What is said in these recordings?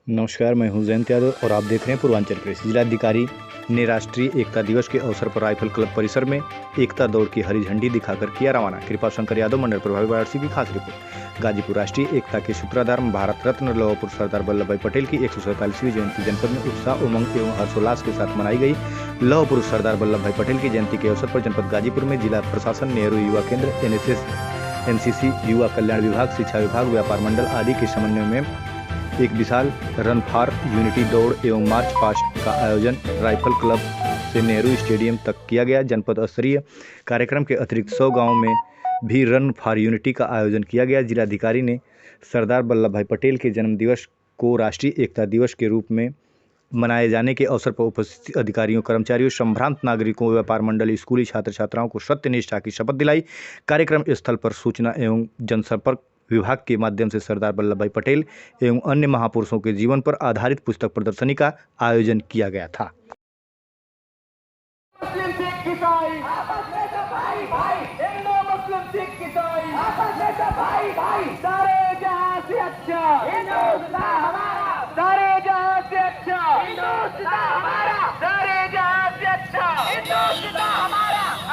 नमस्कार, मैं हूं जयंत यादव और आप देख रहे हैं पूर्वांचल प्रेस। जिलाधिकारी ने राष्ट्रीय एकता दिवस के अवसर पर राइफल क्लब परिसर में एकता दौड़ की हरी झंडी दिखाकर किया रवाना। कृपा शंकर यादव, मंडल प्रभारी, वाराणसी की खास रिपोर्ट। गाजीपुर राष्ट्रीय एकता के सूत्रधार भारत रत्न लौह पुरुष सरदार वल्लभ भाई पटेल की 147वीं जयंती जनपद में उत्साह, उमंग एवं हर्षोल्लास के साथ मनाई गई। लौह पुरुष सरदार वल्लभ भाई पटेल की जयंती के अवसर पर जनपद गाजीपुर में जिला प्रशासन, नेहरू युवा केंद्र, NSS, NCC, युवा कल्याण विभाग, शिक्षा विभाग, व्यापार मंडल आदि के समन्वय में एक विशाल रन फॉर यूनिटी दौड़ एवं मार्च पास्ट का आयोजन राइफल क्लब से नेहरू स्टेडियम तक किया गया। जनपद स्तरीय कार्यक्रम के अतिरिक्त 100 गांवों में भी रन फॉर यूनिटी का आयोजन किया गया। जिलाधिकारी ने सरदार वल्लभ भाई पटेल के जन्म दिवस को राष्ट्रीय एकता दिवस के रूप में मनाए जाने के अवसर पर उपस्थित अधिकारियों, कर्मचारियों, संभ्रांत नागरिकों, व्यापार मंडल, स्कूली छात्र छात्राओं को सत्यनिष्ठा की शपथ दिलाई। कार्यक्रम स्थल पर सूचना एवं जनसंपर्क विभाग के माध्यम से सरदार वल्लभ भाई पटेल एवं अन्य महापुरुषों के जीवन पर आधारित पुस्तक प्रदर्शनी का आयोजन किया गया था।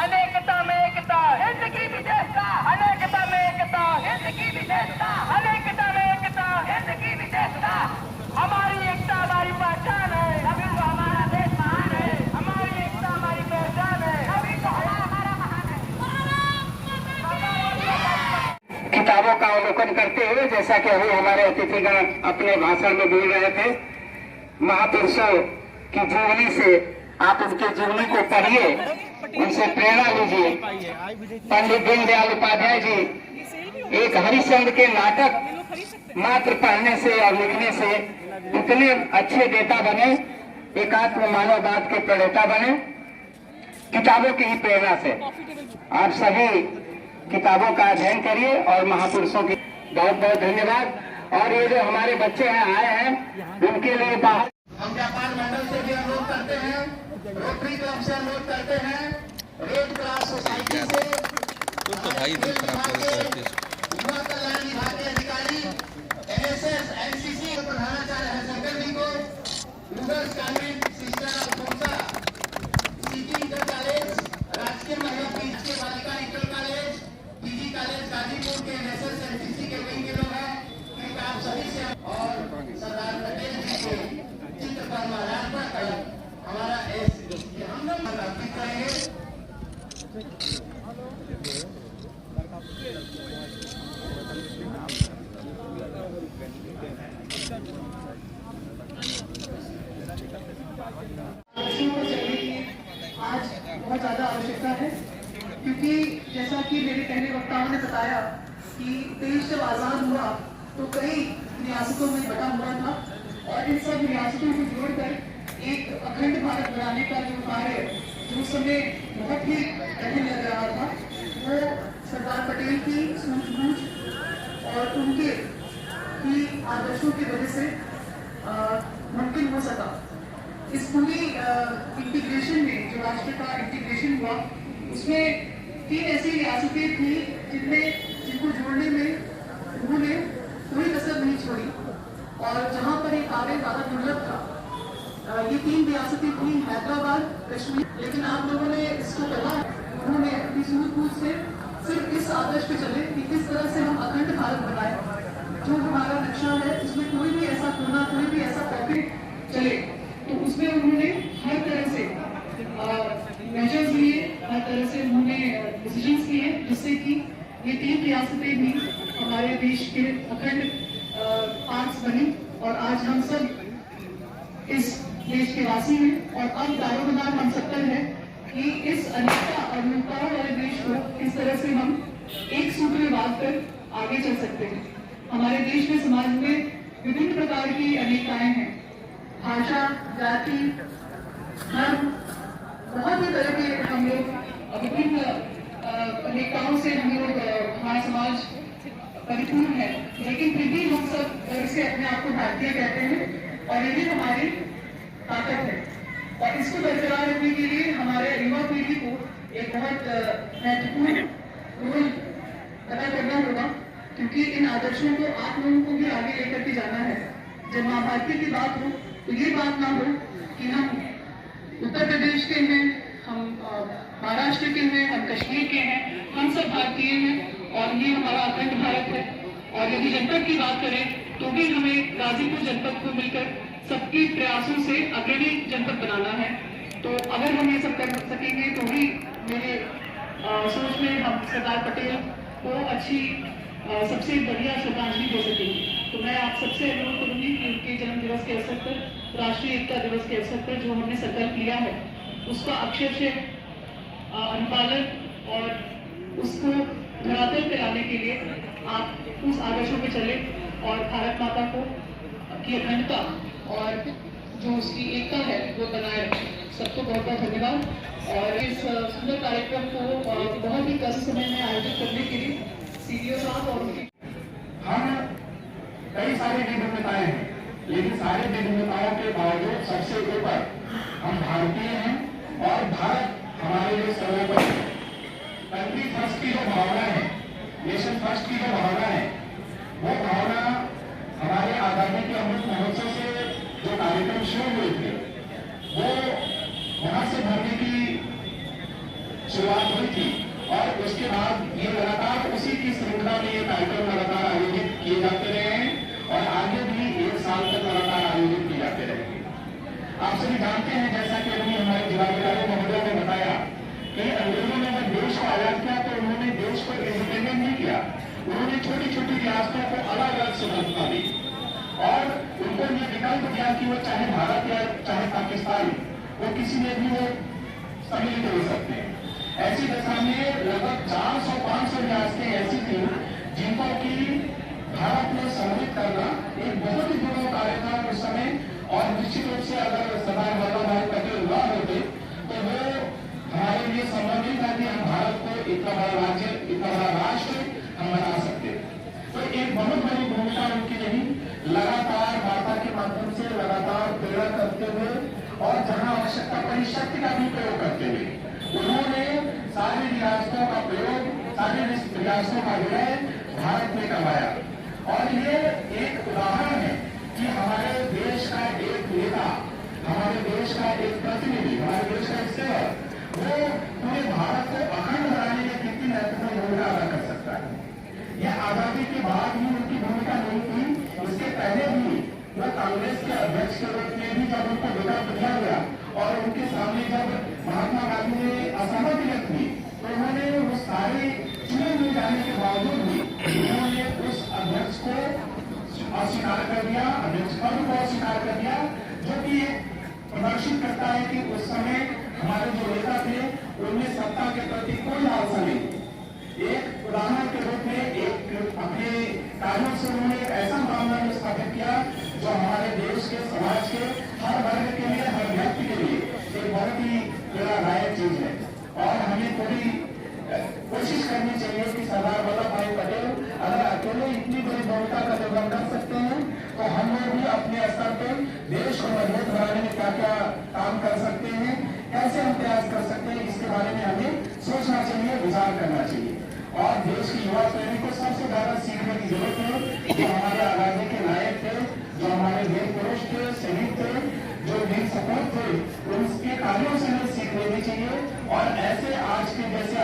अनेकता में एकता, हिंद की विशेषता, अनेकता में एकता, हिंद की विशेषता, अनेकता में एकता, हिंद की विशेषता। हमारी एकता हमारी पहचान है, अभी तो हमारा देश महान है। हमारी एकता हमारी पहचान है, अभी तो हमारा महान है। किताबों का अवलोकन करते हुए, जैसा कि अभी हमारे अतिथिगण अपने भाषण में बोल रहे थे, महापुरुषों की जीवनी से आप उनके जीवनी को पढ़िए, उनसे प्रेरणा लीजिए। पंडित दीनदयाल उपाध्याय जी एक हरिश्चंद्र के नाटक मात्र पढ़ने से और लिखने से इतने अच्छे नेता बने, एकात्म मानववाद के प्रणेता बने, किताबों की ही प्रेरणा से। आप सभी किताबों का अध्ययन करिए और महापुरुषों की बहुत बहुत धन्यवाद। और ये जो हमारे बच्चे हैं आए हैं, उनके लिए बाहर हम व्यापार मंडल से भी अनुरोध करते हैं, रोटरी क्लब से अनुरोध करते हैं, रेड क्रॉस सोसाइटी से, युवा कल्याण विभाग के अधिकारी, NSS, NCC के प्रधानाचार्य हरिशंकर जी को, rural convent sister Alphonsa, city inter college, राजकीय महिला राजकीय बालिका inter college, PG college Ghazipur के NSS, NCC के विंग के लोग हैं, क्योंकि आप सभी से और सरदार पटेल जी के चित्र पर माल्यार्पण कर हमारा हम लोग अर्पित करेंगे। आज बहुत ज्यादा आवश्यकता है, क्योंकि जैसा कि मेरे पहले वक्ताओं ने बताया कि देश जब आजाद हुआ तो कई रियासतों में बटा हुआ था और इन सब रियासतों को जोड़कर एक अखंड भारत बनाने का जो कार्य जो उस समय बहुत ही कठिन लग रहा था, वो सरदार पटेल की सूझबूझ और उनके ही आदर्शों की वजह से मुमकिन हो सका। इस पूरी इंटीग्रेशन में, जो राष्ट्र का इंटीग्रेशन हुआ, उसमें 3 ऐसी रियासतें थी जिनको जोड़ने में उन्होंने कोई कसर नहीं छोड़ी और जहां पर एक कार्य ज्यादा दुर्लभ था। ये 3 रियासतें थी, हैदराबाद, कश्मीर। लेकिन आप लोगों ने इसको कहा, उन्होंने अपनी सूझबूझ से सिर्फ इस आदर्श पे चले कि किस तरह से हम अखंड भारत बनाए। जो हमारा नक्शा है उसमें कोई भी ऐसा कोना, कोई भी ऐसा पॉकेट चले, तो उसमें उन्होंने हर तरह से मेजर्स लिए, हर तरह से उन्होंने डिसीजंस लिए, जिससे कि ये 3 रियासतें भी हमारे देश के अखंड पार्ट्स बनी। और आज हम सब इस देश के वासी हैं और अब दारोमदार हम सबका है कि इस अनेकता और विविधताओं वाले देश को किस तरह से हम एक सूत्र में बांधकर आगे चल सकते हैं। हमारे देश में, समाज में विभिन्न प्रकार की अनेकताएं हैं, भाषा, जाति, धर्म, बहुत ही तरह के हम लोग विभिन्न अनेकताओं से हम लोग, हमारा समाज परिपूर्ण है। लेकिन फिर भी हम सब से अपने आप को भारतीय कहते हैं और यही हमारी ताकत है। और इसको बरकरार रखने के लिए हमारे युवा पीढ़ी को एक बहुत महत्वपूर्ण रोल अदा करना होगा, क्योंकि इन आदर्शों को आप लोगों को भी आगे लेकर के जाना है। जब माँ भारती की बात हो तो ये बात ना हो कि हम उत्तर प्रदेश के हैं, हम महाराष्ट्र के हैं, हम कश्मीर के हैं, हम सब भारतीय हैं और ये हमारा अखंड भारत है। और यदि जनपद की बात करें तो भी हमें गाजीपुर जनपद को मिलकर सबके प्रयासों से अग्रणी जनपद बनाना है। तो अगर हम ये सब कर सकेंगे तो ही मेरे सोच में हम सरदार पटेल को अच्छी सबसे बढ़िया श्रद्धांजलि दे सकेंगे। तो मैं आप सबसे अनुरोध करूंगी कि उनके जन्म दिवस के अवसर पर, राष्ट्रीय एकता दिवस के अवसर पर जो हमने संकल्प लिया है उसका अक्षरशः अनुपालन और उसको धरातल पे लाने के लिए आप उस आदर्शों पे चले और भारत माता को की अखंडता और जो उसकी एकता है वो बनाए रखें। सबको बहुत बहुत धन्यवाद। और इस सुंदर कार्यक्रम को बहुत ही कम समय में आयोजित करने के लिए सीडीओ साहब और उनके हम कई सारी विभिन्नताएं हैं, लेकिन सारी विभिन्नताओं के बावजूद सबसे ऊपर हम भारतीय हैं और भारत हमारे लिए सर्वोपरि है। कंट्री फर्स्ट की जो भावना है, नेशन फर्स्ट की जो भावना है, वो भावना हमारे आजादी के अमृत महोत्सव से जो कार्यक्रम शुरू हुए थे वो वहां से भरने की शुरुआत हुई थी और उसके बाद ये लगातार उसी की श्रृंखला में ये कार्यक्रम लगातार आयोजित किए जाते रहे हैं और आगे भी 1 साल तक लगातार आयोजित किए जाते रहेंगे। आप सभी जानते हैं, जैसा कि अभी हमारे जिलाधिकारी महोदय ने बताया कि अंग्रेजों ने जब देश को आजाद किया तो उन्होंने देश को इंडिपेंडेंट नहीं किया, उन्होंने छोटी छोटी रियासतों को अलग अलग स्वतंत्रता दी और उनको ये विकल्प दिया कि वो चाहे भारत या चाहे पाकिस्तान, वो किसी में भी वो सम्मिलित हो सकते हैं। ऐसी दशा में लगभग 400-500 रियासतें ऐसी थी जिनको कि भारत में सम्मिलित करना एक बहुत ही दुर्लभ कार्य था उस समय। और निश्चित रूप से अगर सरदार वल्लभ भाई पटेल न होते तो वो हमारे लिए संभव नहीं था कि हम भारत को इतना बड़ा राज्य, इतना बड़ा राष्ट्र हम बना सकते। तो एक बहुत बड़ी भूमिका उनकी रही, लगातार वार्ता के माध्यम से लगातार प्रेरणा करते हुए और जहां आवश्यकता पड़ी शक्ति का भी प्रयोग करते हुए उन्होंने सारी रियासतों का प्रयोग, सारी रियासतों का विलय भारत में करवाया। और ये एक उदाहरण है कि हमारे देश का एक नेता, हमारे देश का एक प्रतिनिधि, हमारे देश का एक सेवक वो पूरे भारत को अखंड बनाने में कितनी महत्वपूर्ण भूमिका अदा कर सकता है। यह आजादी के बाद भी उनकी भूमिका नहीं थी, उसके पहले भी वो कांग्रेस के अध्यक्ष के रूप में भी जब उनको विकल्प दिया गया और उनके सामने जब महात्मा गांधी ने असहमति व्यक्त की तो उन्होंने वो सारे चुने हुए जाने के बावजूद भी उन्होंने उस अध्यक्ष को अस्वीकार कर दिया, अध्यक्ष पद को अस्वीकार कर दिया, जो कि प्रदर्शित करता है कि उस समय हमारे जो नेता थे उनमें सत्ता के प्रति कोई लालसा नहीं। एक उदाहरण के रूप में एक अपने कार्यों से उन्होंने एक ऐसा मामला स्थापित किया जो हमारे देश के, समाज के हर वर्ग के लिए, हर व्यक्ति के लिए एक बहुत ही प्रेरणादायक चीज है। और हमें पूरी कोशिश करनी चाहिए कि सरदार वल्लभ भाई पटेल अगर अकेले इतनी बड़ी भूमिका का निर्वहन कर सकते हैं तो हम लोग भी अपने स्तर पर देश को मजबूत बनाने में क्या क्या काम कर सकते हैं, कैसे हम प्रयास कर सकते हैं, इसके बारे में हमें सोचना चाहिए, विचार करना चाहिए। और देश की युवा पीढ़ी को सबसे ज्यादा सीखने की जरूरत है। जो हमारे आजादी के नायक थे, जो हमारे वीर पुरुष थे, शहीद थे, जो वीर सपूत थे, उनके कार्यों से हमें सीख लेनी चाहिए और ऐसे आज के जैसे